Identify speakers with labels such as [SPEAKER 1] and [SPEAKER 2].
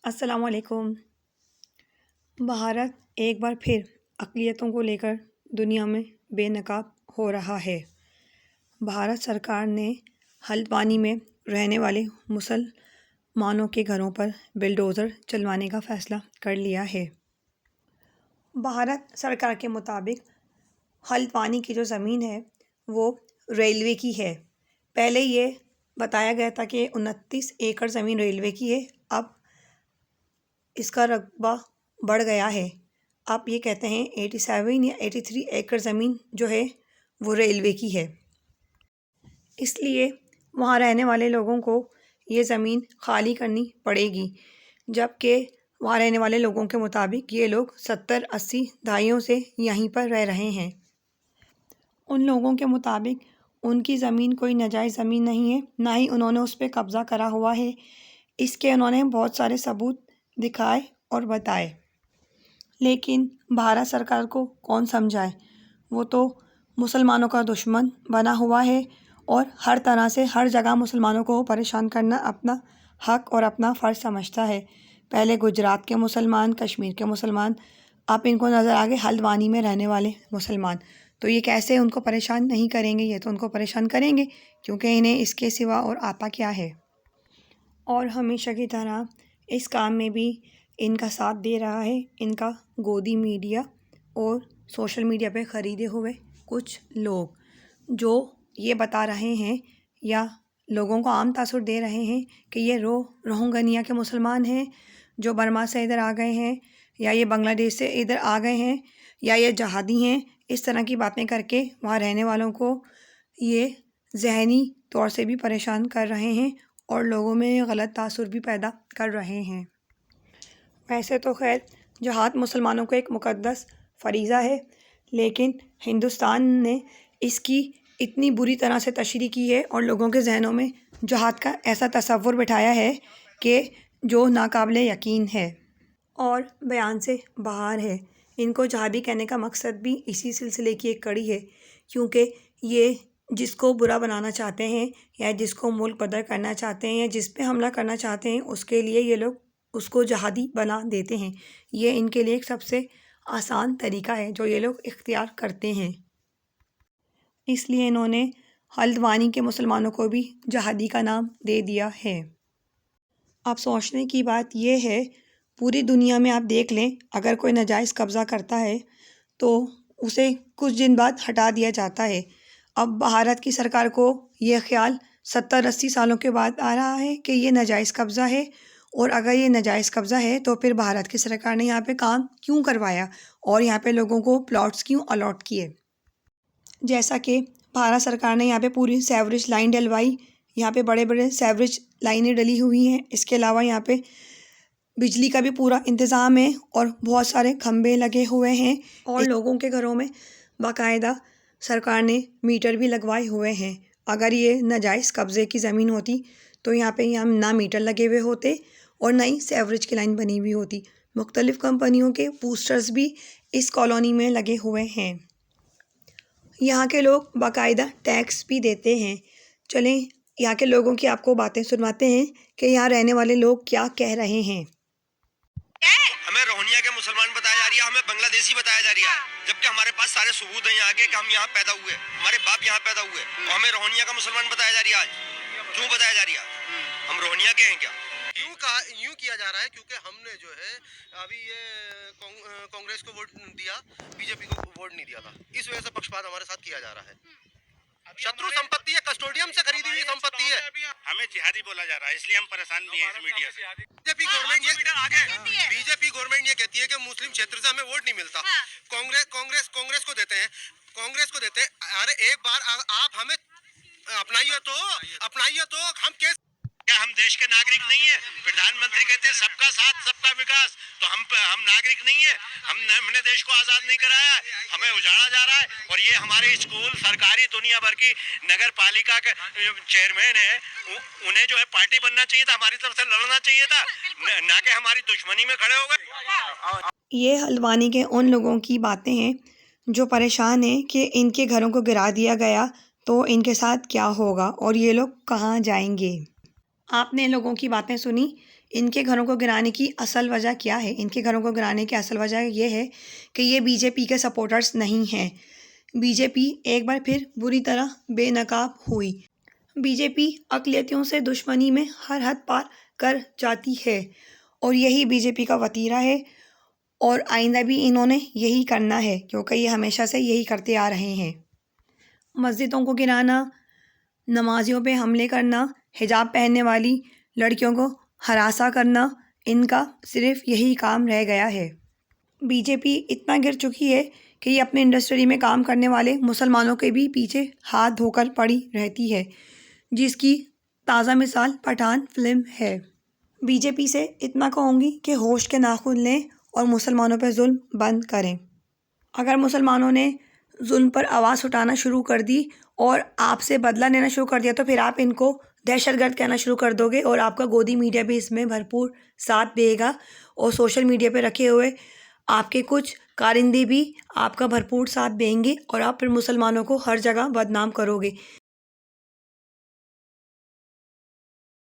[SPEAKER 1] अस्सलामुअलैकुम। भारत एक बार फिर अक़लियतों को लेकर दुनिया में बेनकाब हो रहा है। भारत सरकार ने हल्द्वानी में रहने वाले मुसलमानों के घरों पर बिलडोज़र चलवाने का फ़ैसला कर लिया है। भारत सरकार के मुताबिक हल्द्वानी की जो ज़मीन है वो रेलवे की है। पहले ये बताया गया था कि 29 एकड़ ज़मीन रेलवे की है, अब इसका रकबा बढ़ गया है। अब ये कहते हैं 87 या 83 एकड़ ज़मीन जो है वो रेलवे की है। इसलिए वहाँ रहने वाले लोगों को ये ज़मीन खाली करनी पड़ेगी, जबकि वहाँ रहने वाले लोगों के मुताबिक ये लोग 70-80 दहाइयों से यहीं पर रह रहे हैं। उन लोगों के मुताबिक उनकी ज़मीन कोई नाजायज़ ज़मीन नहीं है, ना ही उन्होंने उस पर कब्ज़ा करा हुआ है। इसके उन्होंने बहुत सारे सबूत दिखाए और बताए, लेकिन भारत सरकार को कौन समझाए। वो तो मुसलमानों का दुश्मन बना हुआ है और हर तरह से हर जगह मुसलमानों को परेशान करना अपना हक और अपना फ़र्ज़ समझता है। पहले गुजरात के मुसलमान, कश्मीर के मुसलमान, अब इनको नज़र आ गए हल्द्वानी में रहने वाले मुसलमान। तो ये कैसे उनको परेशान नहीं करेंगे? ये तो उनको परेशान करेंगे, क्योंकि इन्हें इसके सिवा और आता क्या है। और हमेशा की तरह इस काम में भी इनका साथ दे रहा है इनका गोदी मीडिया और सोशल मीडिया पे ख़रीदे हुए कुछ लोग, जो ये बता रहे हैं या लोगों को आम तासुर दे रहे हैं कि ये रोहिंग्या के मुसलमान हैं जो बर्मा से इधर आ गए हैं, या ये बांग्लादेश से इधर आ गए हैं, या ये जहादी हैं। इस तरह की बातें करके वहाँ रहने वालों को ये ज़हनी तौर से भी परेशान कर रहे हैं और लोगों में गलत तासुर भी पैदा कर रहे हैं। वैसे तो खैर जहाद मुसलमानों को एक मुक़द्दस फ़रीज़ा है, लेकिन हिंदुस्तान ने इसकी इतनी बुरी तरह से तशरीह की है और लोगों के जहनों में जहाद का ऐसा तसव्वुर बिठाया है कि जो नाकाबिले यकीन है और बयान से बाहर है। इनको जहादी कहने का मकसद भी इसी सिलसिले की एक कड़ी है, क्योंकि ये जिसको बुरा बनाना चाहते हैं या जिसको मुल्क बदर करना चाहते हैं या जिस पे हमला करना चाहते हैं, उसके लिए ये लोग उसको जहादी बना देते हैं। ये इनके लिए एक सबसे आसान तरीका है जो ये लोग इख्तियार करते हैं। इसलिए इन्होंने हल्द्वानी के मुसलमानों को भी जहादी का नाम दे दिया है। अब सोचने की बात यह है, पूरी दुनिया में आप देख लें, अगर कोई नाजायज़ कब्ज़ा करता है तो उसे कुछ दिन बाद हटा दिया जाता है। अब भारत की सरकार को ये ख़्याल 70-80 सालों के बाद आ रहा है कि ये नाजायज़ कब्ज़ा है, और अगर ये नाजायज़ कब्ज़ा है तो फिर भारत की सरकार ने यहाँ पे काम क्यों करवाया और यहाँ पे लोगों को प्लॉट्स क्यों अलॉट किए। जैसा कि भारत सरकार ने यहाँ पे पूरी सीवरेज लाइन डलवाई, यहाँ पे बड़े बड़े सीवरेज लाइनें डली हुई हैं। इसके अलावा यहाँ पे बिजली का भी पूरा इंतज़ाम है और बहुत सारे खंभे लगे हुए हैं और लोगों के घरों में बाकायदा सरकार ने मीटर भी लगवाए हुए हैं। अगर ये नाजायज़ कब्ज़े की ज़मीन होती तो यहाँ पे ना मीटर लगे हुए होते और ना ही सीवरेज की लाइन बनी हुई होती। मुख्तलिफ़ कंपनियों के पोस्टर्स भी इस कॉलोनी में लगे हुए हैं। यहाँ के लोग बाकायदा टैक्स भी देते हैं। चलें यहाँ के लोगों की आपको बातें सुनवाते हैं कि यहाँ रहने वाले लोग क्या कह रहे हैं।
[SPEAKER 2] हमें रोहिंग्या के मुसलमान बताया जा रही है, हमें बांग्लादेशी बताया जा रहा है, जबकि हमारे पास सारे सबूत हैं यहाँ के कि हम यहाँ पैदा हुए, हमारे बाप यहाँ पैदा हुए, और हमें रोहिंग्या का मुसलमान बताया जा रहा है। आज क्यों बताया जा रहा है? हम रोहिंग्या के हैं क्या? यूं किया जा रहा है क्योंकि हमने जो है अभी ये कांग्रेस को वोट दिया, बीजेपी को वोट नहीं दिया था, इस वजह से पक्षपात हमारे साथ किया जा रहा है। शत्रु संपत्ति है, कस्टोडियम से खरीदी हुई संपत्ति है। हमें जिहादी बोला जा रहा है, इसलिए हम परेशान भी हैं इस मीडिया से। बीजेपी गवर्नमेंट ये कहती है कि मुस्लिम क्षेत्र से हमें वोट नहीं मिलता। कांग्रेस को देते हैं, अरे एक बार आप हमें अपनाइए तो हम कैसे? क्या हम देश के नागरिक नहीं है? प्रधानमंत्री कहते हैं सबका साथ सबका विकास, तो हम नागरिक नहीं है? हमने देश को आजाद नहीं कराया, हमें उजाड़ा जा रहा है। और ये हमारे स्कूल सरकारी दुनिया भर की नगर पालिका के चेयरमैन है, उन्हें जो है पार्टी बनना चाहिए था, हमारी तरफ से लड़ना चाहिए था, ना कि हमारी दुश्मनी में खड़े हो गए।
[SPEAKER 1] ये हल्द्वानी के उन लोगों की बातें हैं जो परेशान हैं कि इनके घरों को गिरा दिया गया तो इनके साथ क्या होगा और ये लोग कहाँ जाएंगे। आपने लोगों की बातें सुनी, इनके घरों को गिराने की असल वजह क्या है? इनके घरों को गिराने की असल वजह ये है कि ये बीजेपी के सपोर्टर्स नहीं हैं। बीजेपी एक बार फिर बुरी तरह बेनकाब हुई। बीजेपी अक़लियतियों से दुश्मनी में हर हद पार कर जाती है और यही बीजेपी का वतीरा है और आइंदा भी इन्होंने यही करना है, क्योंकि ये हमेशा से यही करते आ रहे हैं। मस्जिदों को गिराना, नमाजियों पे हमले करना, हिजाब पहनने वाली लड़कियों को हरासा करना, इनका सिर्फ यही काम रह गया है। बीजेपी इतना गिर चुकी है कि ये अपने इंडस्ट्री में काम करने वाले मुसलमानों के भी पीछे हाथ धोकर पड़ी रहती है, जिसकी ताज़ा मिसाल पठान फिल्म है। बीजेपी से इतना कहूँगी कि होश के नाखून लें और मुसलमानों पर जुल्म बंद करें। अगर मुसलमानों ने जुल्म पर आवाज़ उठाना शुरू कर दी और आपसे बदला लेना शुरू कर दिया तो फिर आप इनको दहशतगर्द कहना शुरू कर दोगे और आपका गोदी मीडिया भी इसमें भरपूर साथ देगा और सोशल मीडिया पे रखे हुए आपके कुछ कारिंदे भी आपका भरपूर साथ देंगे और आप फिर मुसलमानों को हर जगह बदनाम करोगे।